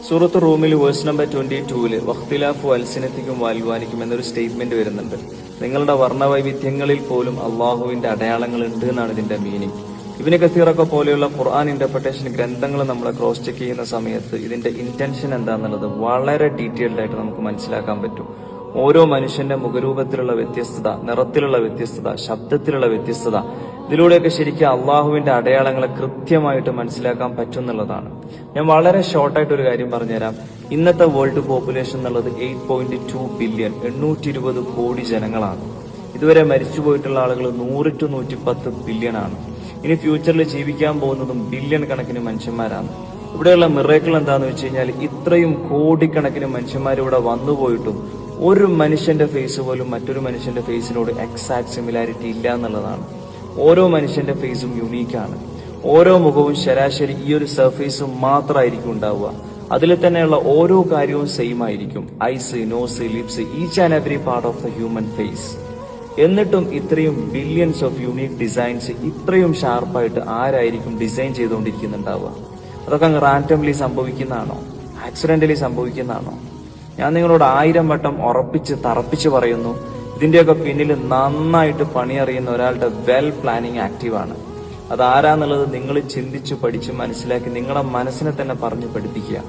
സൂറത്ത് റൂമിൽ verse number 22 വഖ്തിലാഫു അൽസിനത്തിക്കും വാൽവാനിക്കും എന്നൊരു statement വരുന്നുണ്ട്. നിങ്ങളുടെ വർണ്ണവൈവിധ്യങ്ങളിൽ പോലും അള്ളാഹുവിന്റെ അടയാളങ്ങൾ ഉണ്ട് എന്നാണ് ഇതിന്റെ മീനിങ്. ഇബ്നു കസീറൊക്കെ പോലെയുള്ള ഖുർആൻ ഇന്റർപ്രിട്ടേഷൻ ഗ്രന്ഥങ്ങൾ നമ്മൾ ക്രോസ് ചെക്ക് ചെയ്യുന്ന സമയത്ത് ഇതിന്റെ ഇന്റൻഷൻ എന്താണെന്നുള്ളത് വളരെ ഡീറ്റെയിൽഡ് ആയിട്ട് നമുക്ക് മനസ്സിലാക്കാൻ പറ്റും. ഓരോ മനുഷ്യന്റെ മുഖരൂപത്തിലുള്ള വ്യത്യസ്തത, നിറത്തിലുള്ള വ്യത്യസ്തത, ശബ്ദത്തിലുള്ള വ്യത്യസ്തത, ഇതിലൂടെയൊക്കെ ശരിക്കും അള്ളാഹുവിന്റെ അടയാളങ്ങളെ കൃത്യമായിട്ട് മനസ്സിലാക്കാൻ പറ്റുന്നുള്ളതാണ്. ഞാൻ വളരെ ഷോർട്ടായിട്ട് ഒരു കാര്യം പറഞ്ഞുതരാം. ഇന്നത്തെ വേൾഡ് പോപ്പുലേഷൻ എന്നുള്ളത് 8.2 ബില്യൺ 820 കോടി ജനങ്ങളാണ്. ഇതുവരെ മരിച്ചുപോയിട്ടുള്ള ആളുകൾ 100 to 110 ബില്യൺ ആണ്. ഇനി ഫ്യൂച്ചറിൽ ജീവിക്കാൻ പോകുന്നതും ബില്യൺ കണക്കിന് മനുഷ്യന്മാരാണ്. ഇവിടെയുള്ള മിറേക്കിൾ എന്താന്ന് വെച്ച് കഴിഞ്ഞാൽ ഇത്രയും കോടിക്കണക്കിന് മനുഷ്യന്മാർ ഇവിടെ വന്നുപോയിട്ടും ഒരു മനുഷ്യന്റെ ഫേസ് പോലും മറ്റൊരു മനുഷ്യന്റെ ഫേസിനോട് എക്സാക്ട് സിമിലാരിറ്റി ഇല്ല എന്നുള്ളതാണ്. ഓരോ മനുഷ്യന്റെ ഫേസും യുണീക്കാണ്. ഓരോ മുഖവും ശരാശരി ഈ ഒരു സർഫേസും മാത്രമായിരിക്കും ഉണ്ടാവുക. അതിൽ തന്നെയുള്ള ഓരോ കാര്യവും സെയിം ആയിരിക്കും. Eyes, nose, lips, each and every part of the human face. എന്നിട്ടും ഇത്രയും ബില്യൺസ് ഓഫ് യൂണീക് ഡിസൈൻസ് ഇത്രയും ഷാർപ്പായിട്ട് ആരായിരിക്കും ഡിസൈൻ ചെയ്തുകൊണ്ടിരിക്കുന്നുണ്ടാവുക? അതൊക്കെ അങ്ങ് റാൻഡംലി സംഭവിക്കുന്നതാണോ? ആക്സിഡന്റലി സംഭവിക്കുന്നതാണോ? ഞാൻ നിങ്ങളോട് 1000 വട്ടം ഉറപ്പിച്ച് തറപ്പിച്ച് പറയുന്നു, ഇതിന്റെയൊക്കെ പിന്നിൽ നന്നായിട്ട് പണിയറിയുന്ന ഒരാളുടെ വെൽ പ്ലാനിങ് ആക്റ്റീവാണ്. അതാരാന്നുള്ളത് നിങ്ങൾ ചിന്തിച്ചു പഠിച്ച് മനസ്സിലാക്കി നിങ്ങളുടെ മനസ്സിനെ തന്നെ പറഞ്ഞു പഠിപ്പിക്കുക.